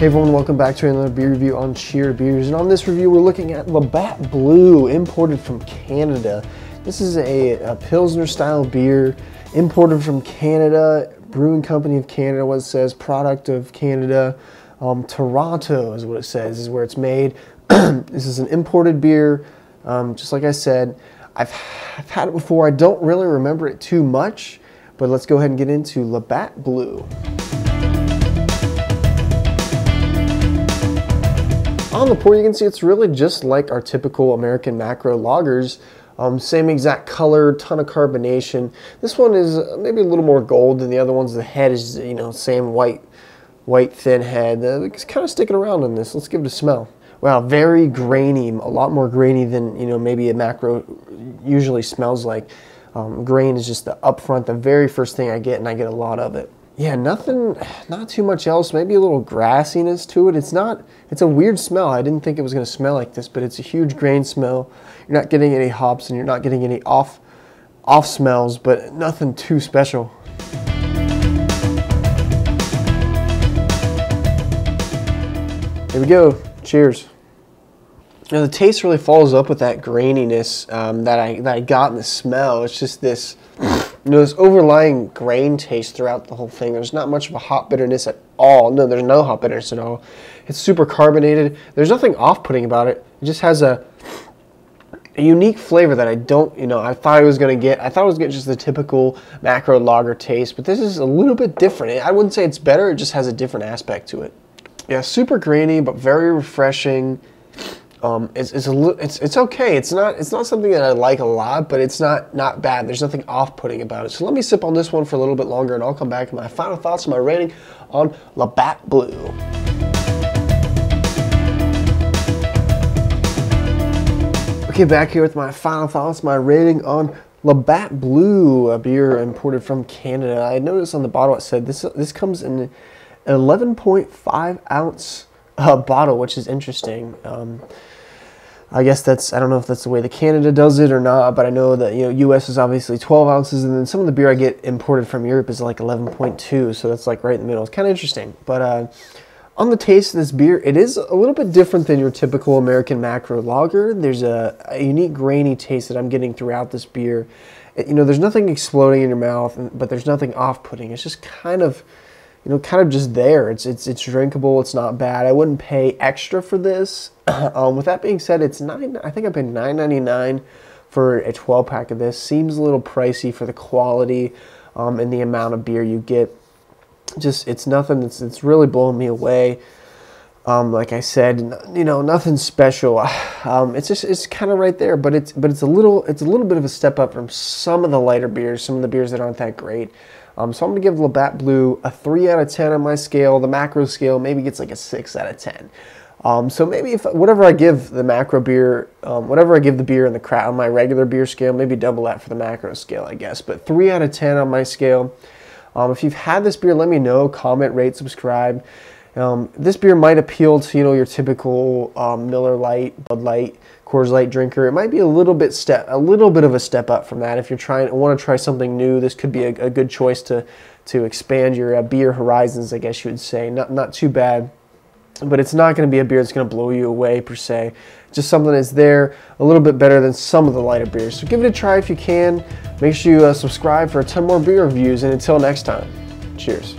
Hey everyone, welcome back to another beer review on Cheer Beers. And on this review, we're looking at Labatt Blue, imported from Canada. This is a Pilsner style beer, imported from Canada, brewing company of Canada, what it says, product of Canada. Toronto is what it says, is where it's made. This is an imported beer, just like I said. I've had it before. I don't really remember it too much, but let's go ahead and get into Labatt Blue. On the pour, you can see it's really just like our typical American macro lagers. Same exact color, ton of carbonation. This one is maybe a little more gold than the other ones. The head is, you know, same white thin head. It's kind of sticking around on this. Let's give it a smell. Wow, very grainy, a lot more grainy than, you know, maybe a macro usually smells like. Grain is just the upfront, the very first thing I get, and I get a lot of it. Yeah, nothing, not too much else. Maybe a little grassiness to it. It's a weird smell. I didn't think it was going to smell like this, but it's a huge grain smell. You're not getting any hops and you're not getting any off smells, but nothing too special. Here we go. Cheers. Now the taste really follows up with that graininess that I got in the smell. It's just this, you know, this overlying grain taste throughout the whole thing. There's not much of a hop bitterness at all. No, there's no hop bitterness at all. It's super carbonated. There's nothing off-putting about it. It just has a unique flavor that I don't, you know, I thought I was going to get. I thought I was getting just the typical macro lager taste, but this is a little bit different. I wouldn't say it's better. It just has a different aspect to it. Yeah, super grainy, but very refreshing. It's okay. It's not something that I like a lot, but it's not bad. There's nothing off-putting about it. So let me sip on this one for a little bit longer, and I'll come back to my final thoughts and my rating on Labatt Blue. Okay, back here with my final thoughts, my rating on Labatt Blue, a beer imported from Canada. I noticed on the bottle it said this comes in an 11.5 ounce bottle, which is interesting. I guess I don't know if that's the way that Canada does it or not, but I know that, you know, US is obviously 12 ounces, and then some of the beer I get imported from Europe is like 11.2, so that's like right in the middle. It's kind of interesting. But on the taste of this beer, it is a little bit different than your typical American macro lager. There's a unique grainy taste that I'm getting throughout this beer. You know, there's nothing exploding in your mouth, but there's nothing off-putting. It's just kind of, you know, kind of just there. It's drinkable. It's not bad. I wouldn't pay extra for this. With that being said, it's I think I paid $9.99 for a 12-pack of this. Seems a little pricey for the quality and the amount of beer you get. Just, it's nothing. It's really blowing me away. Like I said, you know, nothing special. It's kind of right there, but it's a little bit of a step up from some of the lighter beers, some of the beers that aren't that great. So I'm going to give Labatt Blue a 3 out of 10 on my scale. The macro scale maybe gets like a 6 out of 10. So maybe if whatever I give the macro beer, whatever I give the beer on my regular beer scale, maybe double that for the macro scale, I guess. But 3 out of 10 on my scale. If you've had this beer, let me know. Comment, rate, subscribe. This beer might appeal to, you know, your typical Miller Lite, Bud Light, Coors Light drinker. It might be a little bit of a step up from that. If you're want to try something new, this could be a good choice to expand your beer horizons, I guess you would say. Not too bad, but it's not going to be a beer that's going to blow you away per se. Just something that's there, a little bit better than some of the lighter beers. So give it a try if you can. Make sure you subscribe for a ton more beer reviews, and until next time, cheers.